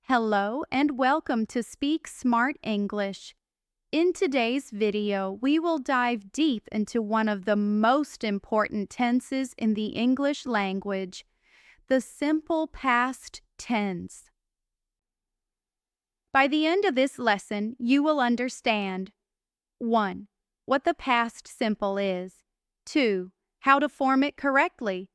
Hello and welcome to Speak Smart English. In today's video, we will dive deep into one of the most important tenses in the English language, the simple past tense. By the end of this lesson, you will understand 1. What the past simple is. 2. How to form it correctly.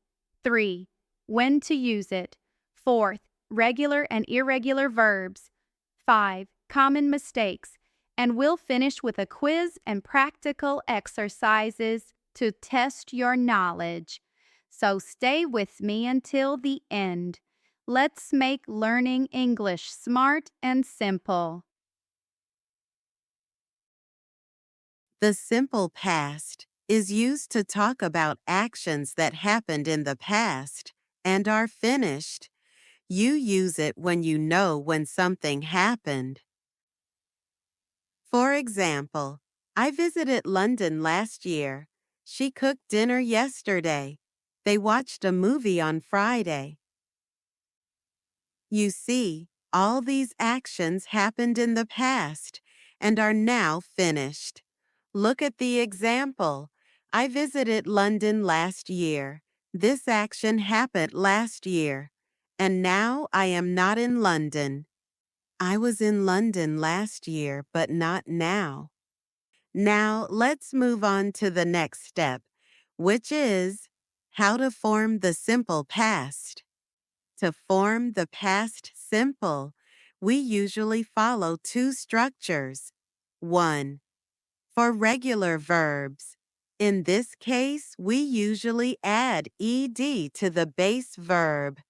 3. When to use it. 4. Regular and irregular verbs. 5. Common mistakes. And we'll finish with a quiz and practical exercises to test your knowledge. So stay with me until the end. Let's make learning English smart and simple. The simple past is used to talk about actions that happened in the past and are finished. You use it when you know when something happened. For example, I visited London last year. She cooked dinner yesterday. They watched a movie on Friday. You see, all these actions happened in the past and are now finished. Look at the example. I visited London last year. This action happened last year, and now I am not in London. I was in London last year, but not now. Now let's move on to the next step, which is how to form the simple past. To form the past simple, we usually follow two structures. 1. For regular verbs. In this case, we usually add ed to the base verb.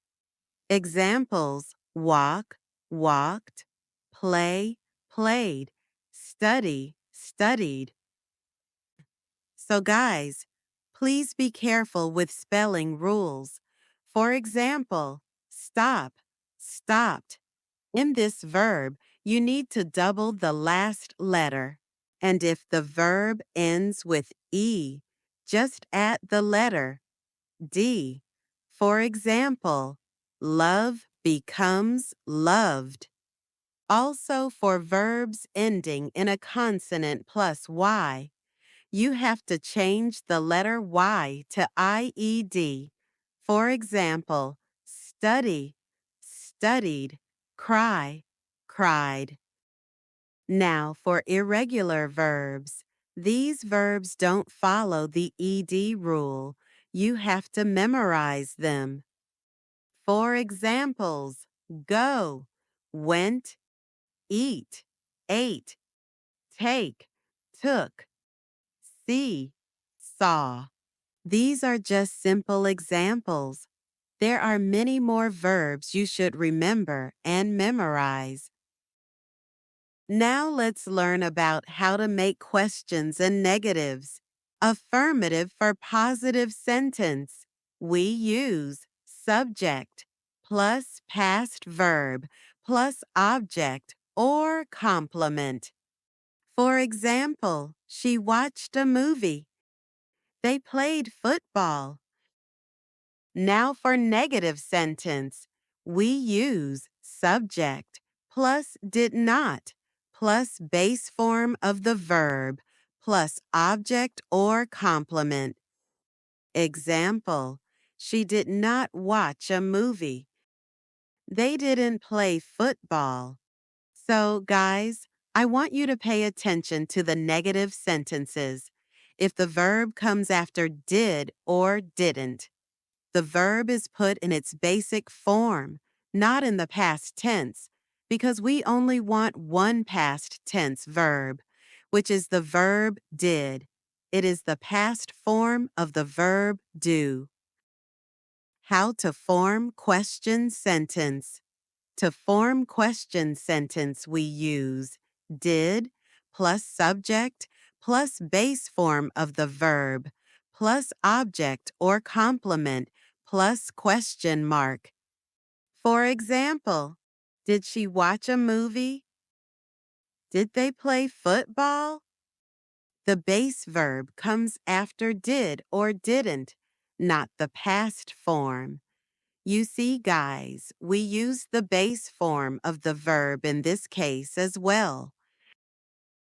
Examples: walk, walked, play, played, study, studied. So guys, please be careful with spelling rules. For example, stop, stopped. In this verb, you need to double the last letter. And if the verb ends with E, just add the letter D. For example, love becomes loved. Also, for verbs ending in a consonant plus Y, you have to change the letter Y to IED. For example, study, studied, cry, cried. Now for irregular verbs. These verbs don't follow the ED rule. You have to memorize them. For examples, go, went, eat, ate, take, took, see, saw. These are just simple examples. There are many more verbs you should remember and memorize. Now let's learn about how to make questions and negatives. Affirmative for positive sentence. We use subject plus past verb plus object or complement. For example, she watched a movie. They played football. Now for negative sentence, we use subject plus did not plus base form of the verb plus object or complement. Example, she did not watch a movie. They didn't play football. So, guys, I want you to pay attention to the negative sentences. If the verb comes after did or didn't, the verb is put in its basic form, not in the past tense, because we only want one past tense verb, which is the verb did. It is the past form of the verb do. How to form question sentence. To form question sentence, we use did plus subject plus base form of the verb plus object or complement plus question mark. For example, did she watch a movie? Did they play football? The base verb comes after did or didn't, not the past form. You see, guys, we use the base form of the verb in this case as well.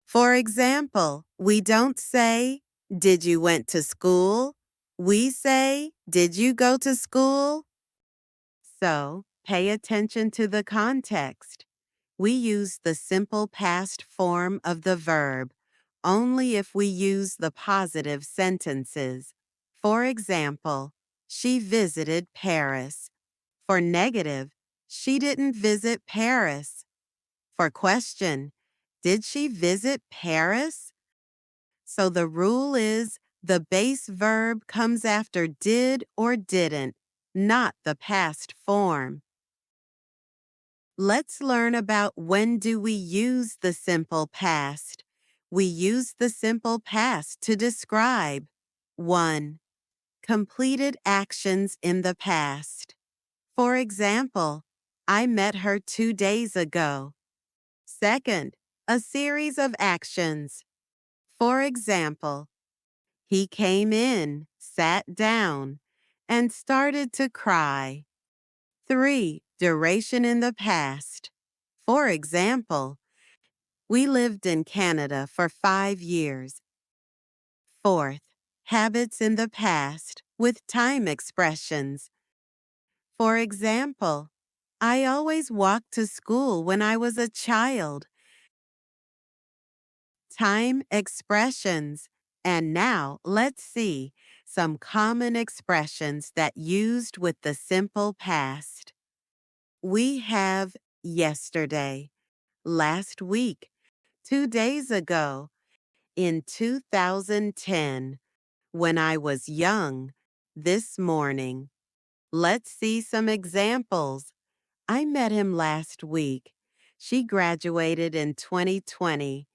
For example, we don't say, "Did you went to school?" We say, "Did you go to school?" So, pay attention to the context. We use the simple past form of the verb only if we use the positive sentences. For example, she visited Paris. For negative, she didn't visit Paris. For question, did she visit Paris? So the rule is the base verb comes after did or didn't, not the past form. Let's learn about when do we use the simple past. We use the simple past to describe 1. Completed actions in the past. For example, I met her 2 days ago. Second, a series of actions. For example, he came in, sat down, and started to cry. 3. Duration in the past. For example, we lived in Canada for 5 years. Fourth, habits in the past with time expressions. For example, I always walked to school when I was a child. Time expressions. And now let's see some common expressions that used with the simple past. We have yesterday, last week, 2 days ago, in 2010, when I was young, this morning. Let's see some examples. I met him last week. She graduated in 2020.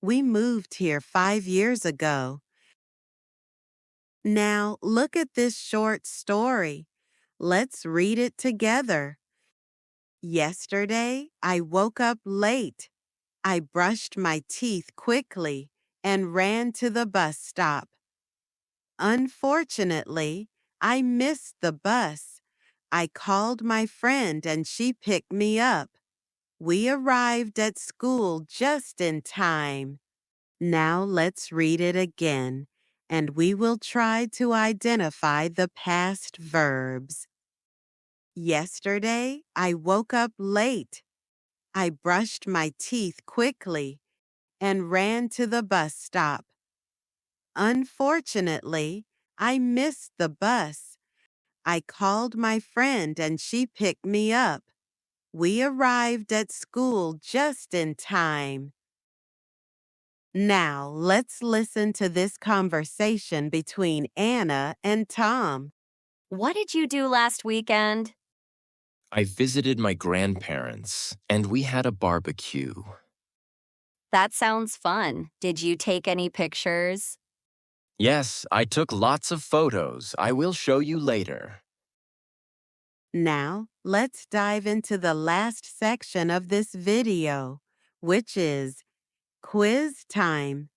We moved here 5 years ago. Now, look at this short story. Let's read it together. Yesterday, I woke up late. I brushed my teeth quickly and ran to the bus stop. Unfortunately, I missed the bus. I called my friend and she picked me up. We arrived at school just in time. Now let's read it again, and we will try to identify the past verbs. Yesterday, I woke up late. I brushed my teeth quickly and ran to the bus stop. Unfortunately, I missed the bus. I called my friend and she picked me up. We arrived at school just in time. Now, let's listen to this conversation between Anna and Tom. What did you do last weekend? I visited my grandparents, and we had a barbecue. That sounds fun. Did you take any pictures? Yes, I took lots of photos. I will show you later. Now, let's dive into the last section of this video, which is quiz time.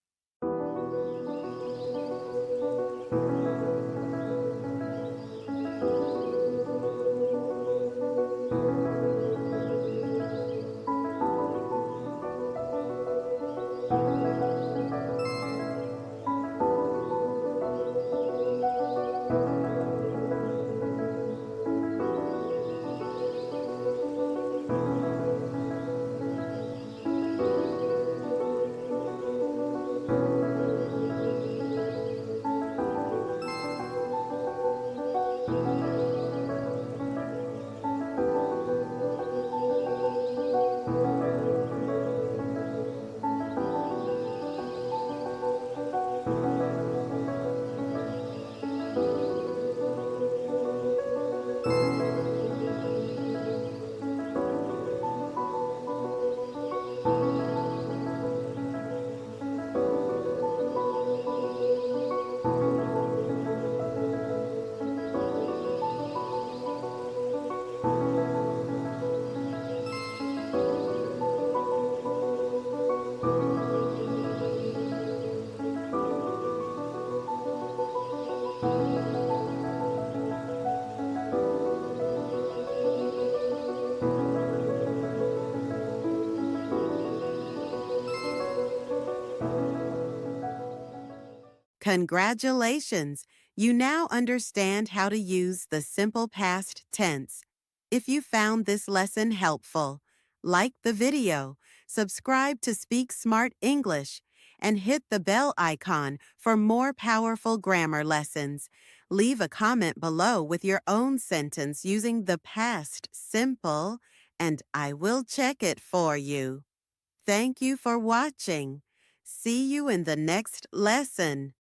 Congratulations! You now understand how to use the simple past tense. If you found this lesson helpful, like the video, subscribe to Speak Smart English, and hit the bell icon for more powerful grammar lessons. Leave a comment below with your own sentence using the past simple, and I will check it for you. Thank you for watching. See you in the next lesson.